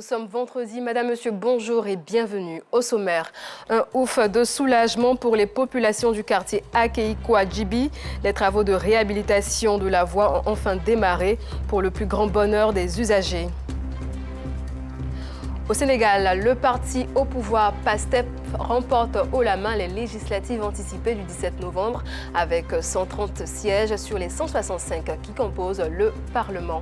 Nous sommes vendredi. Madame, Monsieur, bonjour et bienvenue au sommaire. Un ouf de soulagement pour les populations du quartier Akeiko-Djibi. Les travaux de réhabilitation de la voie ont enfin démarré pour le plus grand bonheur des usagers. Au Sénégal, le parti au pouvoir PASTEF remporte haut la main les législatives anticipées du 17 novembre avec 130 sièges sur les 165 qui composent le Parlement.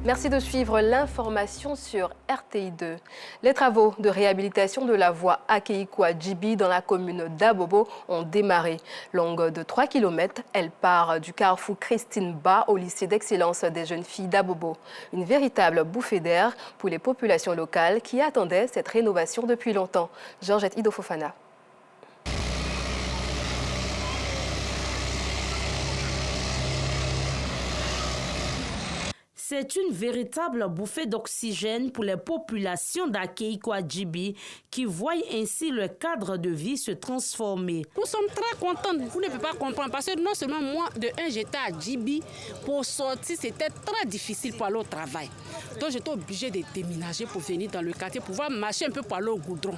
Merci de suivre l'information sur RTI2. Les travaux de réhabilitation de la voie Akeiko-Djibi dans la commune d'Abobo ont démarré. Longue de 3 km, elle part du carrefour Christine Ba au lycée d'excellence des jeunes filles d'Abobo. Une véritable bouffée d'air pour les populations locales qui attendaient cette rénovation depuis longtemps. Georgette Idofofana. C'est une véritable bouffée d'oxygène pour les populations d'Akeiko-Djibi qui voient ainsi le cadre de vie se transformer. Nous sommes très contents, vous ne pouvez pas comprendre, parce que non seulement moi, j'étais à Djibi, pour sortir, c'était très difficile pour aller au travail. Donc j'étais obligée de déménager pour venir dans le quartier, pour pouvoir marcher un peu pour aller au goudron.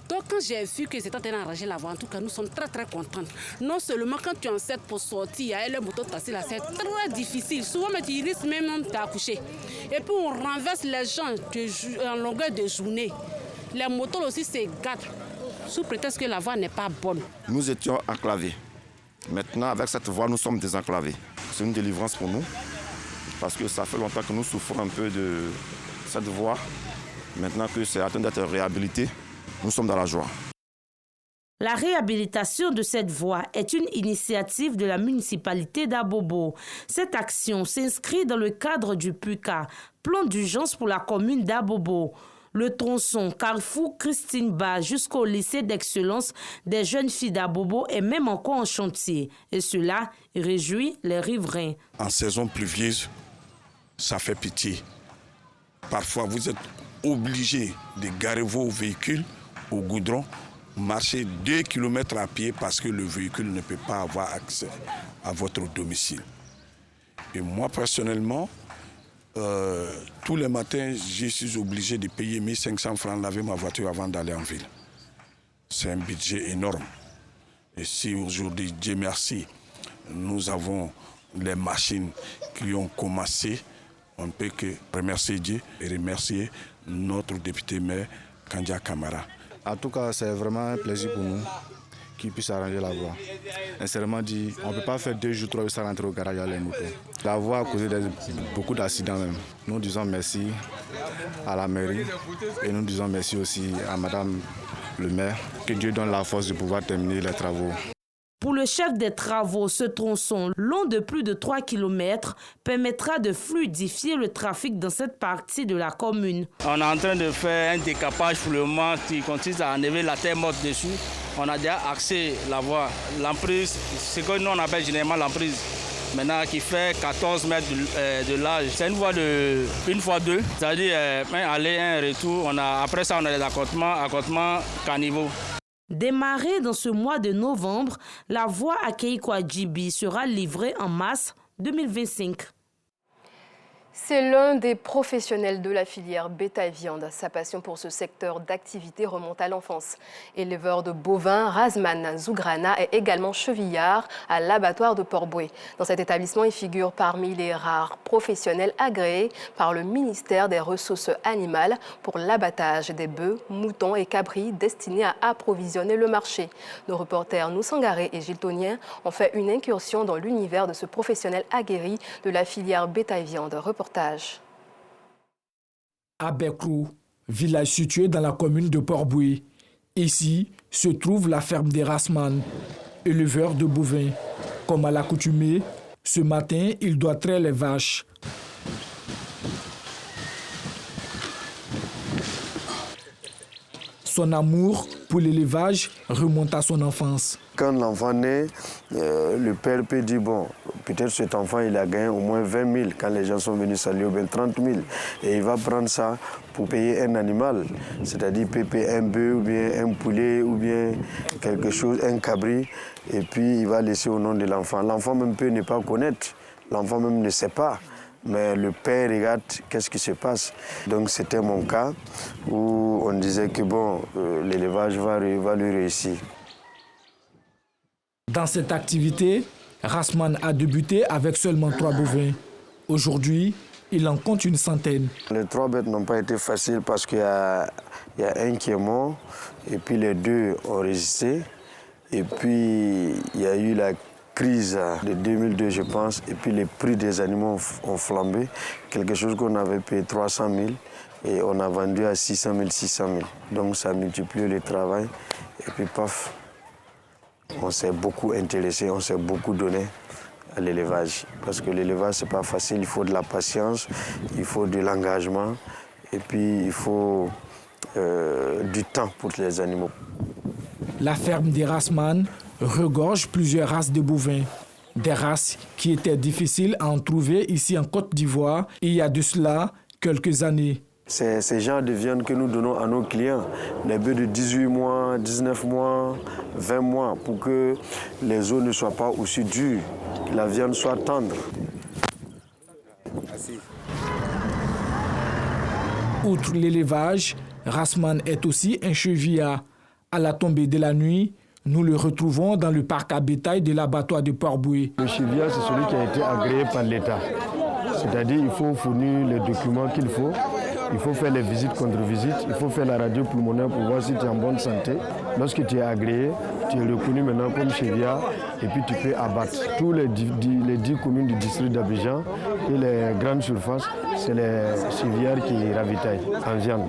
Donc quand j'ai vu que c'était en train d'arranger la voie, en tout cas nous sommes très très contents. Non seulement quand tu es enceinte pour sortir, il y a les motos tassées là, c'est très difficile. Souvent mais tu risques même d'accoucher. Et puis on renverse les gens en longueur de journée. Les motos aussi se gâtent, sous prétexte que la voie n'est pas bonne. Nous étions enclavés. Maintenant avec cette voie nous sommes désenclavés. C'est une délivrance pour nous. Parce que ça fait longtemps que nous souffrons un peu de cette voie. Maintenant que c'est en train d'être réhabilité, nous sommes dans la joie. La réhabilitation de cette voie est une initiative de la municipalité d'Abobo. Cette action s'inscrit dans le cadre du PUCA, plan d'urgence pour la commune d'Abobo. Le tronçon carrefour Christine Ba jusqu'au lycée d'excellence des jeunes filles d'Abobo est même encore en chantier. Et cela réjouit les riverains. En saison pluvieuse, ça fait pitié. Parfois, vous êtes obligés de garer vos véhicules au goudron, marcher 2 km à pied parce que le véhicule ne peut pas avoir accès à votre domicile. Et moi, personnellement, tous les matins, je suis obligé de payer 1500 francs laver ma voiture avant d'aller en ville. C'est un budget énorme. Et si aujourd'hui, Dieu merci, nous avons les machines qui ont commencé, on ne peut que remercier Dieu et remercier notre député maire Kandia Kamara. En tout cas, c'est vraiment un plaisir pour nous qu'ils puissent arranger la voie. Sincèrement dit, on ne peut pas faire 2 jours, 3 jours sans rentrer au garage à les motos. La voie a causé beaucoup d'accidents même. Nous disons merci à la mairie et nous disons merci aussi à Madame le maire. Que Dieu donne la force de pouvoir terminer les travaux. Pour le chef des travaux, ce tronçon long de plus de 3 km permettra de fluidifier le trafic dans cette partie de la commune. On est en train de faire un décapage pour le moment qui consiste à enlever la terre morte dessus. On a déjà axé la voie, l'emprise, ce que nous on appelle généralement l'emprise, maintenant qui fait 14 mètres de large. C'est une voie de 1x2, c'est-à-dire un aller, un retour. Après ça, on a les accotements caniveaux. Démarrée dans ce mois de novembre, la voie Akeiko-Djibi sera livrée en mars 2025. C'est l'un des professionnels de la filière bétail-viande. Sa passion pour ce secteur d'activité remonte à l'enfance. Éleveur de bovins, Razman Zougrana est également chevillard à l'abattoir de Port-Bouët. Dans cet établissement, il figure parmi les rares professionnels agréés par le ministère des Ressources animales pour l'abattage des bœufs, moutons et cabris destinés à approvisionner le marché. Nos reporters Noussangaré et Gilles Tonien ont fait une incursion dans l'univers de ce professionnel aguerri de la filière bétail-viande. À Bekrou, village situé dans la commune de Port-Bouët. Ici se trouve la ferme des Razman, éleveur de bovins. Comme à l'accoutumée, ce matin, il doit traire les vaches. Son amour pour l'élevage remonte à son enfance. Quand l'enfant naît, le père peut dire, bon, peut-être cet enfant il a gagné au moins 20 000 quand les gens sont venus saluer, ou bien 30 000. Et il va prendre ça pour payer un animal, c'est-à-dire payer un bœuf, ou bien un poulet, ou bien quelque chose, un cabri. Et puis il va laisser au nom de l'enfant. L'enfant même peut ne pas connaître, l'enfant même ne sait pas. Mais le père regarde qu'est-ce qui se passe. Donc c'était mon cas où on disait que bon, l'élevage va lui réussir. Dans cette activité, Rasman a débuté avec seulement 3 bovins. Aujourd'hui, il en compte une centaine. Les 3 bêtes n'ont pas été faciles parce qu'il y a un qui est mort et puis les 2 ont résisté. Et puis il y a eu la crise de 2002, je pense, et puis les prix des animaux ont flambé. Quelque chose qu'on avait payé 300 000 et on a vendu à 600 000, 600 000. Donc ça a multiplié le travail et puis paf, on s'est beaucoup intéressé, on s'est beaucoup donné à l'élevage. Parce que l'élevage, c'est pas facile, il faut de la patience, il faut de l'engagement et puis il faut du temps pour les animaux. La ferme des Rasman regorge plusieurs races de bovins. Des races qui étaient difficiles à en trouver ici en Côte d'Ivoire il y a de cela quelques années. C'est ces genres de viande que nous donnons à nos clients, les bœufs de 18 mois, 19 mois, 20 mois, pour que les os ne soient pas aussi durs, que la viande soit tendre. Outre l'élevage, Rasman est aussi un chevillard. À la tombée de la nuit, nous le retrouvons dans le parc à bétail de l'abattoir de Port-Boué. Le chevillard, c'est celui qui a été agréé par l'État. C'est-à-dire qu'il faut fournir les documents qu'il faut. Il faut faire les visites contre visites, il faut faire la radio pulmonaire pour voir si tu es en bonne santé. Lorsque tu es agréé, tu es reconnu maintenant comme chevillard et puis tu peux abattre. Tous les 10 communes du district d'Abidjan et les grandes surfaces, c'est les chevillards qui ravitaillent en viande.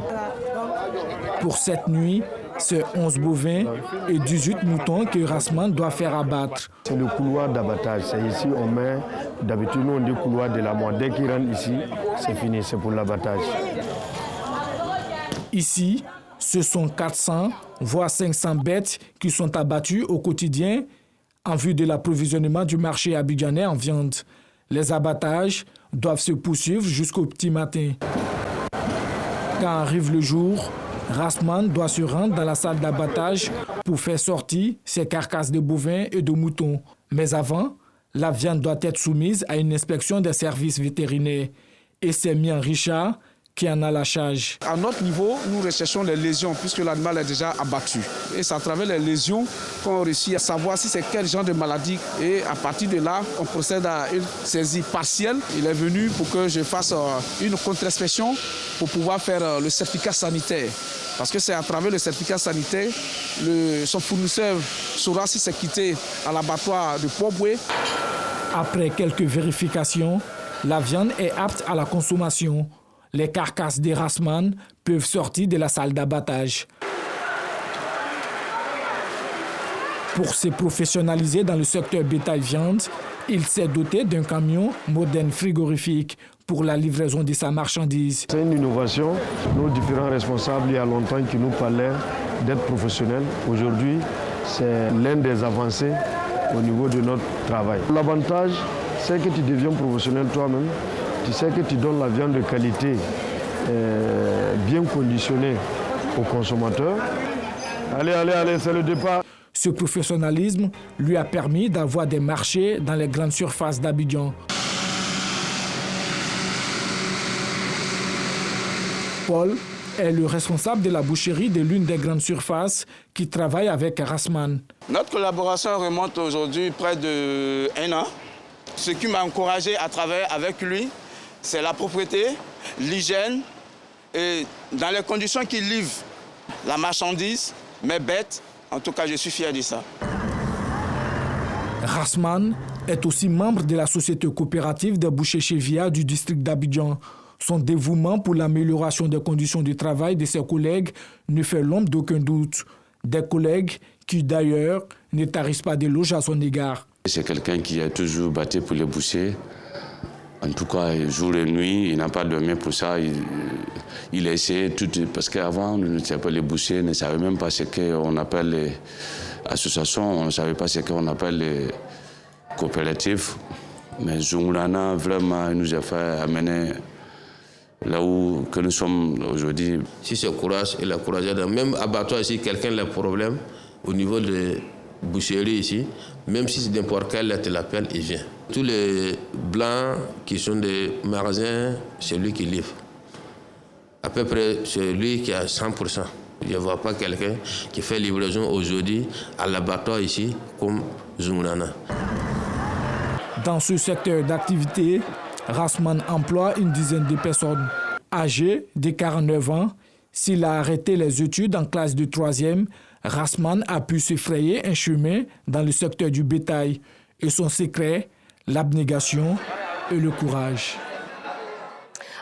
Pour cette nuit, c'est 11 bovins et 18 moutons que Rasman doit faire abattre. C'est le couloir d'abattage. C'est ici on met, d'habitude nous on dit couloir de la mort. Dès qu'ils rentrent ici, c'est fini, c'est pour l'abattage. Ici, ce sont 400, voire 500 bêtes qui sont abattues au quotidien en vue de l'approvisionnement du marché abidjanais en viande. Les abattages doivent se poursuivre jusqu'au petit matin. Quand arrive le jour, Rasman doit se rendre dans la salle d'abattage pour faire sortir ses carcasses de bovins et de moutons. Mais avant, la viande doit être soumise à une inspection des services vétérinaires. Et c'est Mian Richard qui en a la charge. À notre niveau, nous recherchons les lésions puisque l'animal est déjà abattu. Et c'est à travers les lésions qu'on réussit à savoir si c'est quel genre de maladie. Et à partir de là, on procède à une saisie partielle. Il est venu pour que je fasse une contre-inspection pour pouvoir faire le certificat sanitaire. Parce que c'est à travers le certificat sanitaire, son fournisseur saura si c'est quitté à l'abattoir de Port-Boué. Après quelques vérifications, la viande est apte à la consommation. Les carcasses des Rasman peuvent sortir de la salle d'abattage. Pour se professionnaliser dans le secteur bétail-viande, il s'est doté d'un camion moderne frigorifique pour la livraison de sa marchandise. C'est une innovation. Nos différents responsables, il y a longtemps, qui nous parlaient d'être professionnels. Aujourd'hui, c'est l'un des avancées au niveau de notre travail. L'avantage, c'est que tu deviens professionnel toi-même. Tu sais que tu donnes la viande de qualité bien conditionnée aux consommateurs. Allez, c'est le départ. Ce professionnalisme lui a permis d'avoir des marchés dans les grandes surfaces d'Abidjan. Paul est le responsable de la boucherie de l'une des grandes surfaces qui travaille avec Rasman. Notre collaboration remonte aujourd'hui près d'1 an. Ce qui m'a encouragé à travailler avec lui, c'est la propreté, l'hygiène et dans les conditions qu'il livre la marchandise, mes bêtes. En tout cas, je suis fier de ça. Rasman est aussi membre de la société coopérative des bouchers chevillards du district d'Abidjan. Son dévouement pour l'amélioration des conditions de travail de ses collègues ne fait l'ombre d'aucun doute. Des collègues qui, d'ailleurs, ne tarissent pas d'éloges à son égard. C'est quelqu'un qui a toujours battu pour les bouchers. En tout cas, jour et nuit, il n'a pas dormi pour ça. Il a essayé tout. Parce qu'avant, on ne savait pas les bouchers, ne savait même pas ce qu'on appelle les associations, on ne savait pas ce qu'on appelle les coopératives. Mais Zumulana, vraiment, il nous a fait amener là où que nous sommes aujourd'hui. Si c'est courage, il a courage. Même abattoir, si quelqu'un a des problèmes au niveau de boucherie ici, même si c'est n'importe quel, tu l'appelles, il vient. Tous les blancs qui sont des magasins, c'est lui qui livre. À peu près, c'est lui qui a 100%. Je ne vois pas quelqu'un qui fait livraison aujourd'hui à l'abattoir ici, comme Zungunana. Dans ce secteur d'activité, Rasman emploie une dizaine de personnes. Âgé de 49 ans, s'il a arrêté les études en classe de 3e, Rasman a pu se frayer un chemin dans le secteur du bétail. Et son secret, l'abnégation et le courage.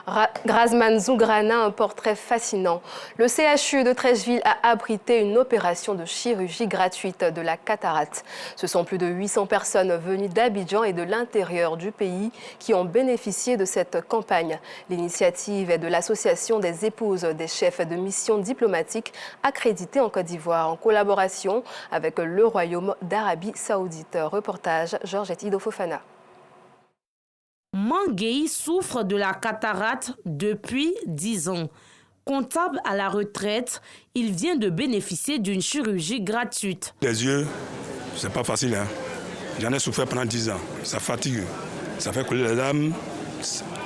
Rasman Zungunana, un portrait fascinant. Le CHU de Treichville a abrité une opération de chirurgie gratuite de la cataracte. Ce sont plus de 800 personnes venues d'Abidjan et de l'intérieur du pays qui ont bénéficié de cette campagne. L'initiative est de l'Association des épouses des chefs de mission diplomatique accrédités en Côte d'Ivoire en collaboration avec le Royaume d'Arabie Saoudite. Reportage Georgette Ido Fofana. Manguei souffre de la cataracte depuis 10 ans. Comptable à la retraite, il vient de bénéficier d'une chirurgie gratuite. Les yeux, c'est pas facile. Hein? J'en ai souffert pendant 10 ans. Ça fatigue. Ça fait couler les larmes.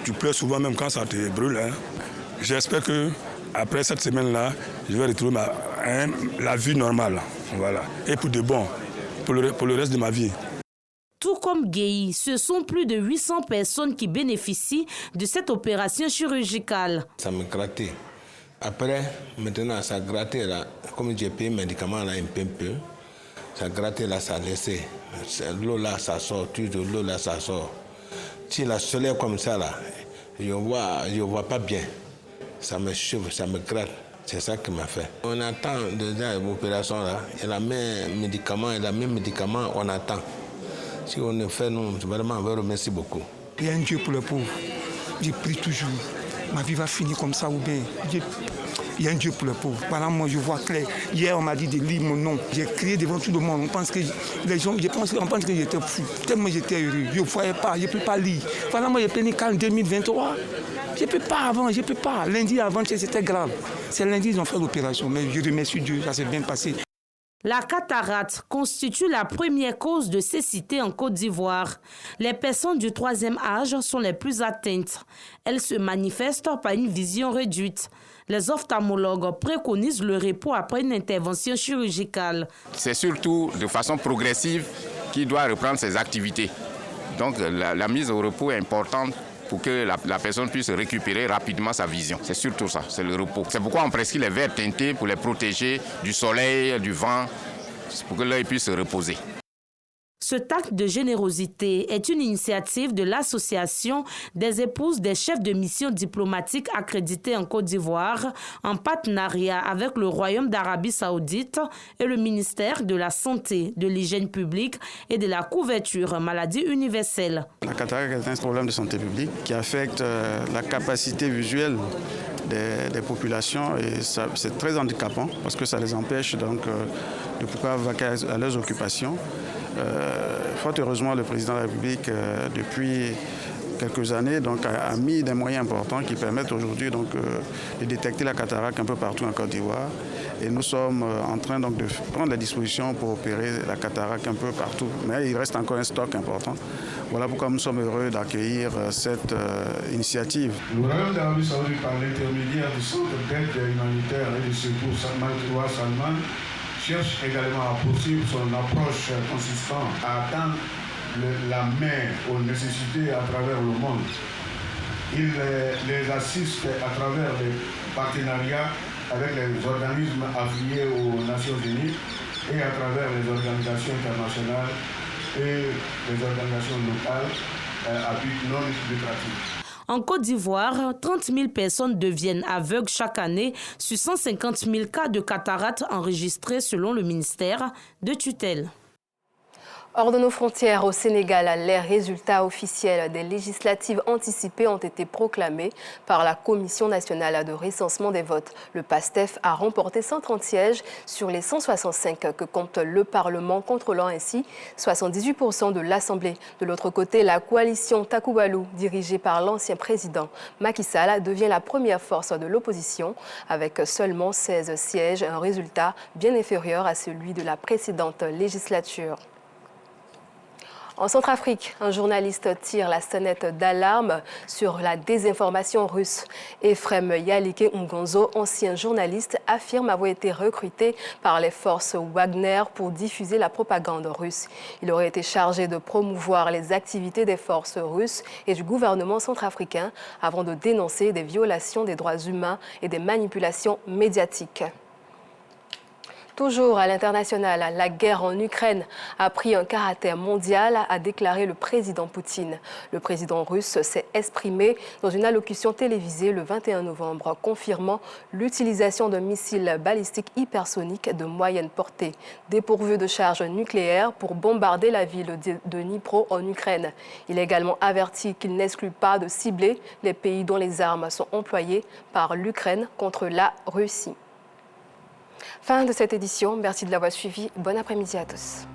Tu pleures souvent même quand ça te brûle. Hein? J'espère qu'après cette semaine-là, je vais retrouver la vie normale. Voilà. Et pour de bon, pour le reste de ma vie. Tout comme Guéhi, ce sont plus de 800 personnes qui bénéficient de cette opération chirurgicale. Ça me grattait. Après, maintenant, ça grattait là. Comme j'ai payé les médicaments là un peu, ça grattait là, ça laissait. L'eau là, ça sort, toujours l'eau là, ça sort. Si la soleil comme ça là, je vois pas bien. Ça me chauffe, ça me gratte. C'est ça qui m'a fait. On attend déjà l'opération là. Il y a les mêmes médicaments, on attend. Si on le fait, nous, vraiment, on vous remercie beaucoup. Il y a un Dieu pour le pauvre. Je prie toujours. Ma vie va finir comme ça ou bien. Il y a un Dieu pour le pauvre. Voilà, moi, je vois clair. Hier, on m'a dit de lire mon nom. J'ai crié devant tout le monde. On pense que les gens, on pense que j'étais fou. Tellement j'étais heureux. Je ne voyais pas, je ne peux pas lire. Voilà, moi, j'ai pris qu'en 2023. Je ne peux pas avant, je ne peux pas. Lundi avant, c'était grave. C'est lundi, ils ont fait l'opération. Mais je remercie Dieu, ça s'est bien passé. La cataracte constitue la première cause de cécité en Côte d'Ivoire. Les personnes du 3e âge sont les plus atteintes. Elles se manifestent par une vision réduite. Les ophtalmologues préconisent le repos après une intervention chirurgicale. C'est surtout de façon progressive qu'il doit reprendre ses activités. Donc la mise au repos est importante pour que la personne puisse récupérer rapidement sa vision. C'est surtout ça, c'est le repos. C'est pourquoi on prescrit les verres teintés pour les protéger du soleil, du vent, pour que l'œil puisse se reposer. Cet acte de générosité est une initiative de l'Association des épouses des chefs de mission diplomatique accrédités en Côte d'Ivoire en partenariat avec le Royaume d'Arabie Saoudite et le ministère de la Santé, de l'Hygiène publique et de la couverture maladie universelle. La cataracte est un problème de santé publique qui affecte la capacité visuelle des populations et c'est très handicapant parce que ça les empêche donc de pouvoir vaquer à leurs occupations. Fort heureusement, le président de la République, depuis quelques années, donc, a mis des moyens importants qui permettent aujourd'hui donc, de détecter la cataracte un peu partout en Côte d'Ivoire. Et nous sommes en train donc, de prendre les dispositions pour opérer la cataracte un peu partout. Mais il reste encore un stock important. Voilà pourquoi nous sommes heureux d'accueillir cette initiative. Le Royaume d'Arabie Saoudite, par l'intermédiaire du Centre d'aide humanitaire et de secours Salman, cherche également à poursuivre son approche consistant à attendre la main aux nécessités à travers le monde. Il les assiste à travers les partenariats avec les organismes affiliés aux Nations Unies et à travers les organisations internationales et les organisations locales à but non lucratif. En Côte d'Ivoire, 30 000 personnes deviennent aveugles chaque année sur 150 000 cas de cataracte enregistrés selon le ministère de tutelle. Hors de nos frontières, au Sénégal, les résultats officiels des législatives anticipées ont été proclamés par la Commission nationale de recensement des votes. Le PASTEF a remporté 130 sièges sur les 165 que compte le Parlement, contrôlant ainsi 78% de l'Assemblée. De l'autre côté, la coalition Takoubalou, dirigée par l'ancien président Macky Sall, devient la première force de l'opposition avec seulement 16 sièges, un résultat bien inférieur à celui de la précédente législature. En Centrafrique, un journaliste tire la sonnette d'alarme sur la désinformation russe. Ephrem Yalike Ngonzo, ancien journaliste, affirme avoir été recruté par les forces Wagner pour diffuser la propagande russe. Il aurait été chargé de promouvoir les activités des forces russes et du gouvernement centrafricain avant de dénoncer des violations des droits humains et des manipulations médiatiques. Toujours à l'international, la guerre en Ukraine a pris un caractère mondial, a déclaré le président Poutine. Le président russe s'est exprimé dans une allocution télévisée le 21 novembre, confirmant l'utilisation d'un missile balistique hypersonique de moyenne portée, dépourvu de charge nucléaire pour bombarder la ville de Dnipro en Ukraine. Il a également averti qu'il n'exclut pas de cibler les pays dont les armes sont employées par l'Ukraine contre la Russie. Fin de cette édition, merci de l'avoir suivi. Bon après-midi à tous.